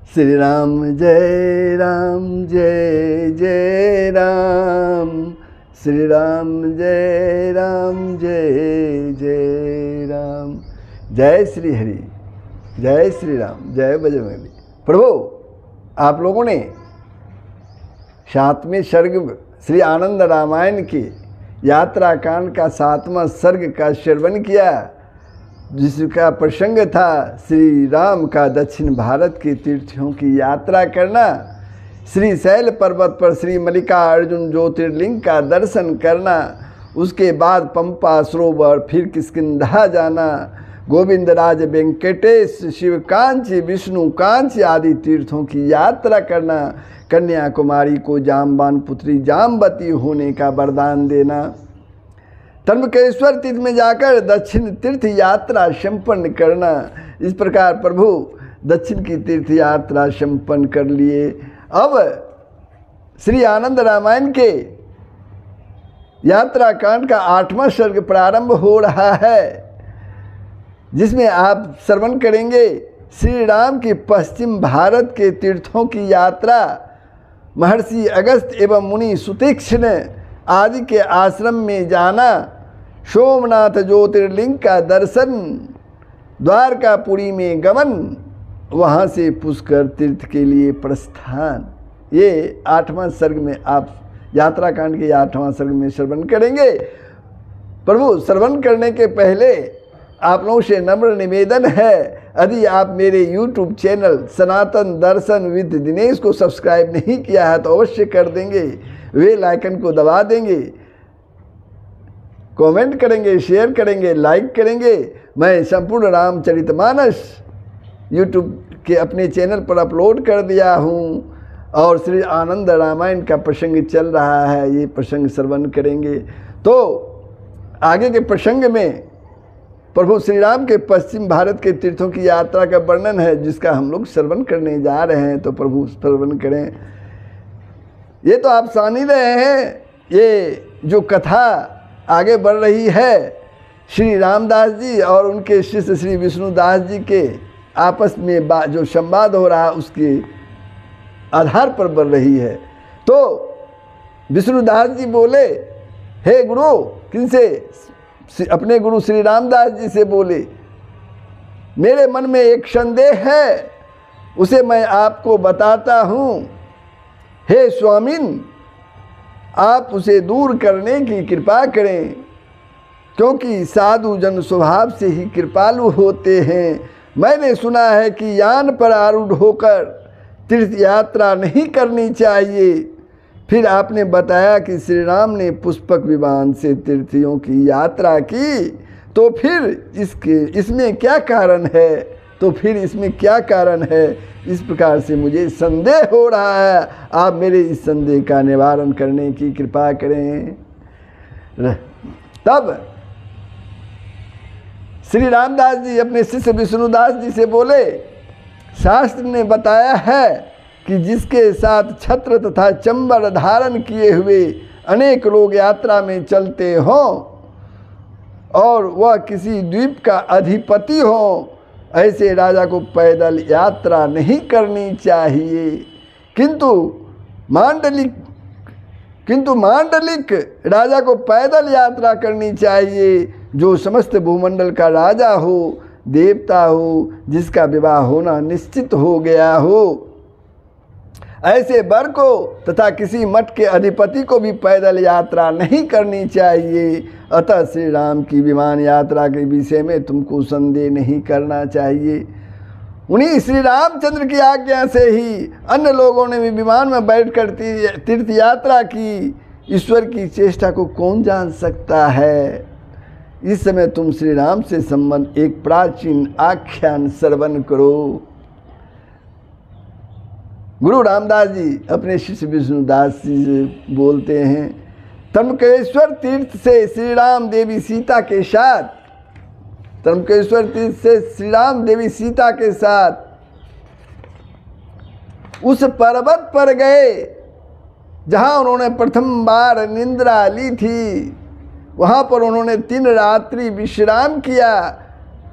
श्री राम जय जय राम, श्री राम जय जय राम। जय श्री हरि, जय श्री राम, जय बजरंगबली। प्रभु, आप लोगों ने 7वें सर्ग श्री आनंद रामायण की यात्रा कांड का 7वां सर्ग का श्रवण किया, जिसका प्रसंग था श्री राम का दक्षिण भारत के तीर्थों की यात्रा करना, श्री शैल पर्वत पर श्री मल्लिकार्जुन ज्योतिर्लिंग का दर्शन करना, उसके बाद पंपा सरोवर, फिर किष्किंधा जाना, गोविंदराज वेंकटेश, शिवकांची, विष्णुकांची आदि तीर्थों की यात्रा करना, कन्याकुमारी को जामवान पुत्री जामवती होने का वरदान देना, त्र्यंबकेश्वर तीर्थ में जाकर दक्षिण तीर्थ यात्रा संपन्न करना। इस प्रकार प्रभु दक्षिण की तीर्थ यात्रा संपन्न कर लिए। अब श्री आनंद रामायण के यात्रा कांड का 8वां सर्ग प्रारंभ हो रहा है, जिसमें आप श्रवण करेंगे श्री राम की पश्चिम भारत के तीर्थों की यात्रा, महर्षि अगस्त्य एवं मुनि सुतीक्ष्ण आदि के आश्रम में जाना, सोमनाथ ज्योतिर्लिंग का दर्शन, द्वारकापुरी में गमन, वहाँ से पुष्कर तीर्थ के लिए प्रस्थान। ये 8वां सर्ग में आप यात्रा कांड के 8वां सर्ग में श्रवण करेंगे। प्रभु, श्रवण करने के पहले आप लोगों से नम्र निवेदन है, यदि आप मेरे YouTube channel Sanatan Darshan with Dinesh को सब्सक्राइब नहीं किया है तो अवश्य कर देंगे, बेल आइकन को दबा देंगे, कमेंट करेंगे, शेयर करेंगे, लाइक करेंगे। मैं संपूर्ण रामचरितमानस YouTube के अपने चैनल पर अपलोड कर दिया हूँ और श्री आनंद रामायण का प्रसंग चल रहा है, ये प्रसंग श्रवण करेंगे। तो आगे के प्रसंग में प्रभु श्री राम के पश्चिम भारत के तीर्थों की यात्रा का वर्णन है, जिसका हम लोग श्रवण करने जा रहे हैं। तो प्रभु श्रवण करें। ये तो आप जान ही रहे हैं, ये जो कथा आगे बढ़ रही है श्री रामदास जी और उनके शिष्य श्री विष्णुदास जी के आपस में जो संवाद हो रहा है उसके आधार पर बढ़ रही है। तो विष्णुदास जी बोले, हे गुरु, किनसे? अपने गुरु श्री रामदास जी से बोले, मेरे मन में एक संदेह है, उसे मैं आपको बताता हूँ। हे स्वामिन, आप उसे दूर करने की कृपा करें, क्योंकि साधु जन स्वभाव से ही कृपालु होते हैं। मैंने सुना है कि यान पर आरूढ़ होकर तीर्थ यात्रा नहीं करनी चाहिए। फिर आपने बताया कि श्री राम ने पुष्पक विमान से तीर्थियों की यात्रा की, तो फिर इसमें क्या कारण है? इसमें क्या कारण है? इस प्रकार से मुझे संदेह हो रहा है, आप मेरे इस संदेह का निवारण करने की कृपा करें। तब श्री रामदास जी अपने शिष्य विष्णुदास जी से बोले, शास्त्र ने बताया है कि जिसके साथ छत्र तथा चंबर धारण किए हुए अनेक लोग यात्रा में चलते हों और वह किसी द्वीप का अधिपति हो, ऐसे राजा को पैदल यात्रा नहीं करनी चाहिए। किंतु मांडलिक राजा को पैदल यात्रा करनी चाहिए, जो समस्त भूमंडल का राजा हो, देवता हो, जिसका विवाह होना निश्चित हो गया हो। ऐसे वर को तथा किसी मठ के अधिपति को भी पैदल यात्रा नहीं करनी चाहिए। अतः श्री राम की विमान यात्रा के विषय में तुमको संदेह नहीं करना चाहिए। उन्हीं श्री रामचंद्र की आज्ञा से ही अन्य लोगों ने भी विमान में बैठकर तीर्थ यात्रा की। ईश्वर की चेष्टा को कौन जान सकता है? इस समय तुम श्री राम से संबंध एक प्राचीन आख्यान श्रवण करो। गुरु रामदास जी अपने शिष्य विष्णुदास जी से बोलते हैं, त्र्यंबकेश्वर तीर्थ से श्री राम देवी सीता के साथ, त्र्यंबकेश्वर तीर्थ से श्री राम देवी सीता के साथ उस पर्वत पर गए जहाँ उन्होंने प्रथम बार निंद्रा ली थी। वहाँ पर उन्होंने 3 रात्रि विश्राम किया।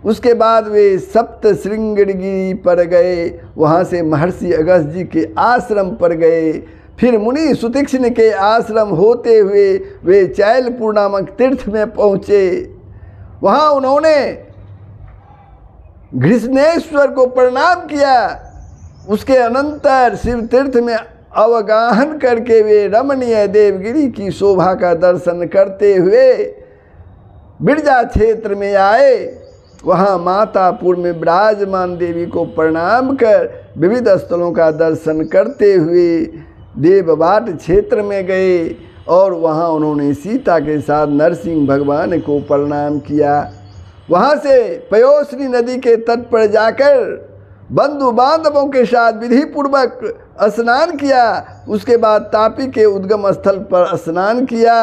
उसके बाद वे सप्त श्रृंगगिरी पर गए, वहाँ से महर्षि अगस्त्य जी के आश्रम पर गए। फिर मुनि सुतीक्ष्ण के आश्रम होते हुए वे चैलपुर नामक तीर्थ में पहुँचे। वहाँ उन्होंने घृष्णेश्वर को प्रणाम किया। उसके अनंतर शिव तीर्थ में अवगाहन करके वे रमणीय देवगिरी की शोभा का दर्शन करते हुए बिरजा क्षेत्र में आए। वहाँ मातापुर में विराजमान देवी को प्रणाम कर विविध स्थलों का दर्शन करते हुए देवबाट क्षेत्र में गए और वहाँ उन्होंने सीता के साथ नरसिंह भगवान को प्रणाम किया। वहाँ से पयोश्री नदी के तट पर जाकर बंधु बांधवों के साथ विधि पूर्वक स्नान किया। उसके बाद तापी के उद्गम स्थल पर स्नान किया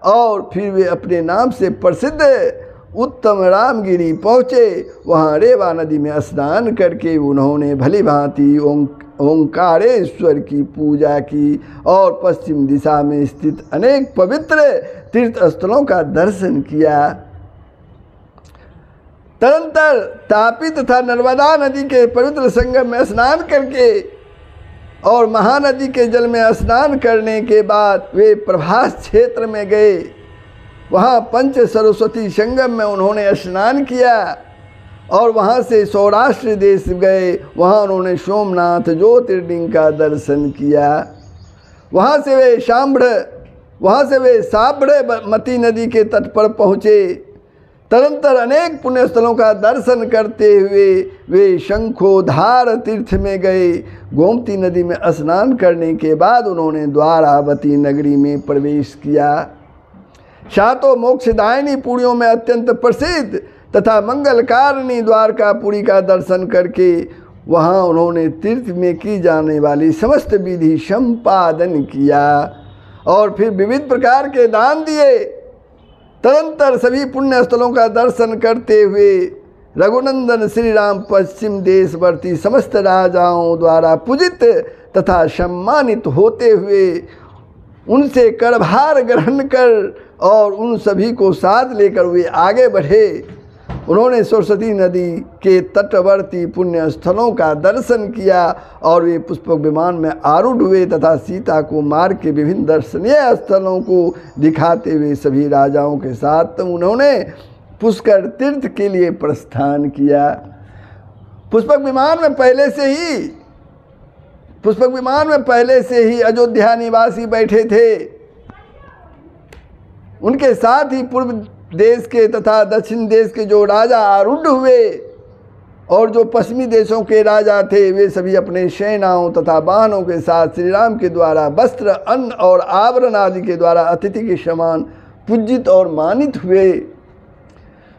और फिर वे अपने नाम से प्रसिद्ध उत्तम रामगिरी पहुँचे। वहाँ रेवा नदी में स्नान करके उन्होंने भली भांति ओंकारेश्वर की पूजा की और पश्चिम दिशा में स्थित अनेक पवित्र तीर्थ स्थलों का दर्शन किया। तदंतर तापी तथा नर्मदा नदी के पवित्र संगम में स्नान करके और महानदी के जल में स्नान करने के बाद वे प्रभास क्षेत्र में गए। वहाँ पंच सरस्वती संगम में उन्होंने स्नान किया और वहाँ से सौराष्ट्र देश गए। वहाँ उन्होंने सोमनाथ ज्योतिर्लिंग का दर्शन किया। वहाँ से वे साबरमती नदी के तट पर पहुँचे। तदंतर अनेक पुण्य स्थलों का दर्शन करते हुए वे शंखोधार तीर्थ में गए। गोमती नदी में स्नान करने के बाद उन्होंने द्वारावती नगरी में प्रवेश किया। सातों मोक्षदायिनी पुरियों में अत्यंत प्रसिद्ध तथा मंगलकारिणी द्वारकापुरी का दर्शन करके वहाँ उन्होंने तीर्थ में की जाने वाली समस्त विधि संपादन किया और फिर विविध प्रकार के दान दिए। तदंतर सभी पुण्य स्थलों का दर्शन करते हुए रघुनंदन श्री राम पश्चिम देशवर्ती समस्त राजाओं द्वारा पूजित तथा सम्मानित होते हुए उनसे करभार ग्रहण कर और उन सभी को साथ लेकर वे आगे बढ़े। उन्होंने सरस्वती नदी के तटवर्ती पुण्य स्थलों का दर्शन किया और वे पुष्पक विमान में आरूढ़ हुए तथा सीता को मार्ग के विभिन्न दर्शनीय स्थलों को दिखाते हुए सभी राजाओं के साथ उन्होंने पुष्कर तीर्थ के लिए प्रस्थान किया। पुष्पक विमान में पहले से ही अयोध्या निवासी बैठे थे। उनके साथ ही पूर्व देश के तथा दक्षिण देश के जो राजा आरूढ़ हुए और जो पश्चिमी देशों के राजा थे वे सभी अपने सेनाओं तथा वाहनों के साथ श्री राम के द्वारा वस्त्र, अन्न और आभरण आदि के द्वारा अतिथि के समान पूजित और मानित हुए।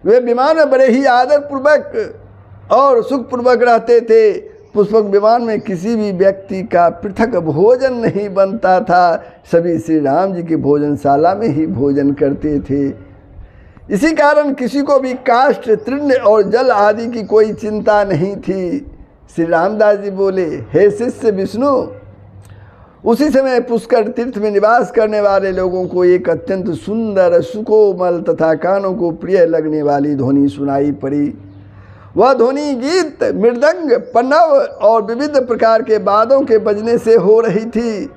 वे विमान में बड़े ही आदरपूर्वक और सुखपूर्वक रहते थे। पुष्पक विमान में किसी भी व्यक्ति का पृथक भोजन नहीं बनता था। सभी श्री राम जी की भोजनशाला में ही भोजन करते थे। इसी कारण किसी को भी काष्ठ, तृण और जल आदि की कोई चिंता नहीं थी। श्री रामदास जी बोले, हे शिष्य विष्णु। उसी समय पुष्कर तीर्थ में निवास करने वाले लोगों को एक अत्यंत सुंदर, सुकोमल तथा कानों को प्रिय लगने वाली ध्वनि सुनाई पड़ी। वह ध्वनि गीत, मृदंग, पन्नव और विविध प्रकार के वाद्यों के बजने से हो रही थी।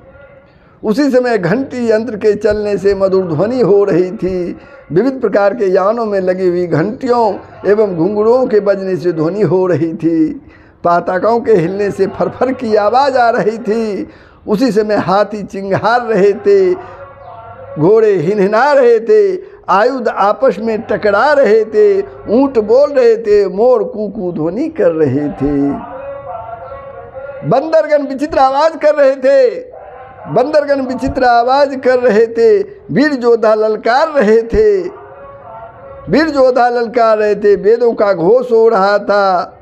उसी समय घंटी यंत्र के चलने से मधुर ध्वनि हो रही थी। विविध प्रकार के यानों में लगी हुई घंटियों एवं घुंघरुओं के बजने से ध्वनि हो रही थी। पताकों के हिलने से फरफर की आवाज़ आ रही थी। उसी समय हाथी चिंगार रहे थे, घोड़े हिनहिना रहे थे, आयुध आपस में टकरा रहे थे, ऊंट बोल रहे थे, मोर कूकू ध्वनि कर रहे थे, बंदरगण विचित्र आवाज कर रहे थे, वीर योद्धा ललकार रहे थे, वेदों का घोष हो रहा था,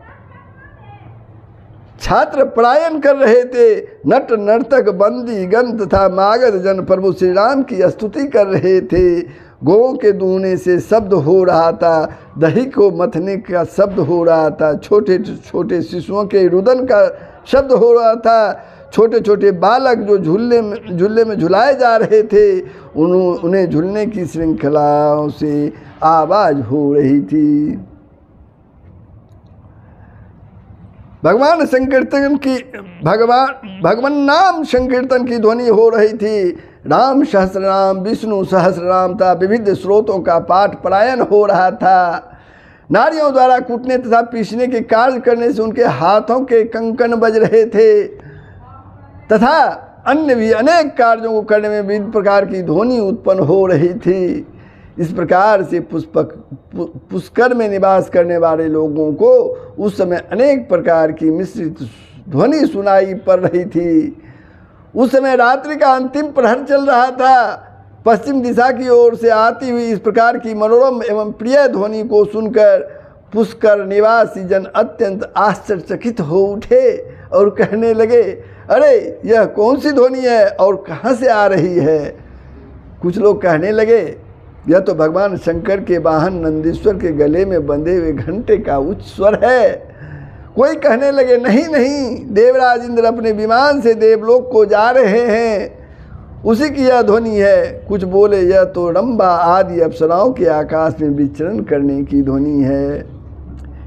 छात्र पलायन कर रहे थे, नट नर्तक बंदी गण तथा मागध जन प्रभु श्री राम की स्तुति कर रहे थे। गौओं के दूहने से शब्द हो रहा था, दही को मथने का शब्द हो रहा था, छोटे छोटे शिशुओं के रुदन का शब्द हो रहा था, छोटे छोटे बालक जो झूले में झुलाए जा रहे थे उन्हें झूलने की श्रृंखलाओं से आवाज़ हो रही थी। भगवान भगवान नाम संकीर्तन की ध्वनि हो रही थी। राम सहस्रनाम, विष्णु सहस्रनाम था, विविध स्रोतों का पाठ परायण हो रहा था। नारियों द्वारा कूटने तथा पीसने के कार्य करने से उनके हाथों के कंकन बज रहे थे तथा अन्य भी अनेक कार्यों को करने में विविध प्रकार की ध्वनि उत्पन्न हो रही थी। इस प्रकार से पुष्कर में निवास करने वाले लोगों को उस समय अनेक प्रकार की मिश्रित ध्वनि सुनाई पड़ रही थी। उस समय रात्रि का अंतिम प्रहर चल रहा था। पश्चिम दिशा की ओर से आती हुई इस प्रकार की मनोरम एवं प्रिय ध्वनि को सुनकर पुष्कर निवासी जन अत्यंत आश्चर्यचकित हो उठे और कहने लगे, अरे यह कौन सी ध्वनि है और कहाँ से आ रही है। कुछ लोग कहने लगे, यह तो भगवान शंकर के वाहन नंदीश्वर के गले में बंधे हुए घंटे का उच्च स्वर है। कोई कहने लगे, नहीं नहीं, देवराज इंद्र अपने विमान से देवलोक को जा रहे हैं, उसी की यह ध्वनि है। कुछ बोले, यह तो रंभा आदि अप्सराओं के आकाश में विचरण करने की ध्वनि है।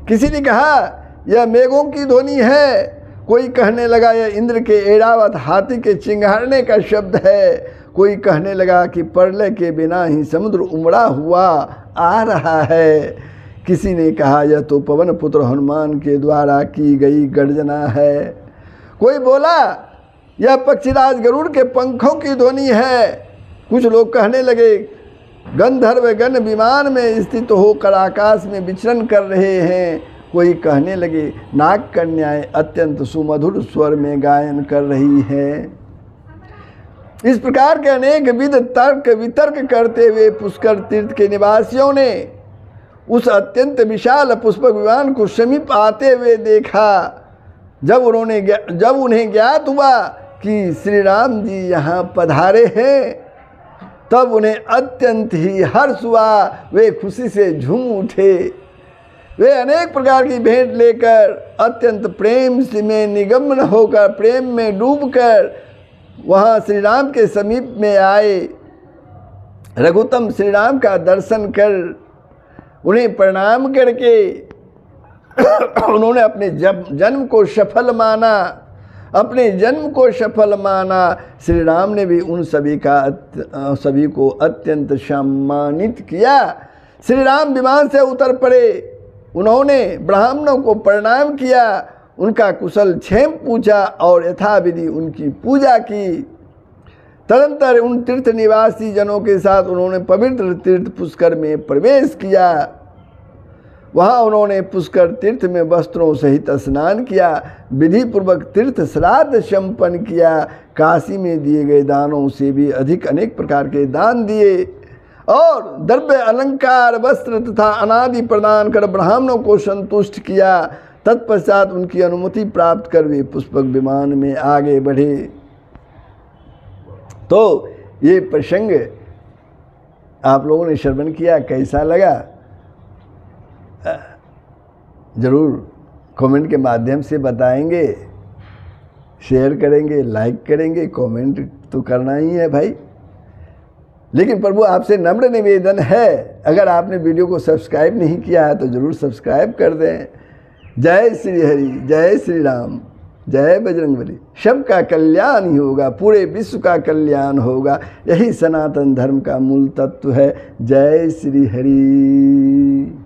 किसी ने कहा, यह मेघों की ध्वनि है। कोई कहने लगा, यह इंद्र के एरावत हाथी के चिंगारने का शब्द है। कोई कहने लगा कि प्रलय के बिना ही समुद्र उमड़ा हुआ आ रहा है। किसी ने कहा, यह तो पवन पुत्र हनुमान के द्वारा की गई गर्जना है। कोई बोला, यह पक्षीराज गरुड़ के पंखों की ध्वनि है। कुछ लोग कहने लगे, गंधर्व गण विमान में स्थित होकर आकाश में विचरण कर रहे हैं। कोई कहने लगे, नाग कन्याएं अत्यंत सुमधुर स्वर में गायन कर रही हैं। इस प्रकार के अनेक विध तर्क वितर्क करते हुए पुष्कर तीर्थ के निवासियों ने उस अत्यंत विशाल पुष्पक विमान को समीप आते हुए देखा। जब उन्हें ज्ञात हुआ कि श्री राम जी यहाँ पधारे हैं, तब उन्हें अत्यंत ही हर्ष हुआ। वे खुशी से झूम उठे। वे अनेक प्रकार की भेंट लेकर अत्यंत प्रेम में निमग्न होकर, प्रेम में डूबकर वहाँ श्री राम के समीप में आए। रघुत्तम श्री राम का दर्शन कर उन्हें प्रणाम करके उन्होंने अपने जन्म को सफल माना। अपने जन्म को सफल माना। श्री राम ने भी उन सभी को अत्यंत सम्मानित किया। श्री राम विमान से उतर पड़े। उन्होंने ब्राह्मणों को प्रणाम किया, उनका कुशल क्षेम पूछा और यथाविधि उनकी पूजा की। तदंतर उन तीर्थ निवासी जनों के साथ उन्होंने पवित्र तीर्थ पुष्कर में प्रवेश किया। वहाँ उन्होंने पुष्कर तीर्थ में वस्त्रों सहित स्नान किया, विधि पूर्वक तीर्थ श्राद्ध संपन्न किया। काशी में दिए गए दानों से भी अधिक अनेक प्रकार के दान दिए और द्रव्य अलंकार वस्त्र तथा अनादि प्रदान कर ब्राह्मणों को संतुष्ट किया। तत्पश्चात उनकी अनुमति प्राप्त कर वे पुष्पक विमान में आगे बढ़े। तो ये प्रसंग आप लोगों ने श्रवण किया, कैसा लगा ज़रूर कमेंट के माध्यम से बताएंगे, शेयर करेंगे, लाइक करेंगे। कमेंट तो करना ही है भाई। लेकिन प्रभु आपसे नम्र निवेदन है, अगर आपने वीडियो को सब्सक्राइब नहीं किया है तो ज़रूर सब्सक्राइब कर दें। जय श्री हरि, जय श्री राम, जय बजरंगबली। सबका कल्याण ही होगा, पूरे विश्व का कल्याण होगा। यही सनातन धर्म का मूल तत्व है। जय श्री हरि।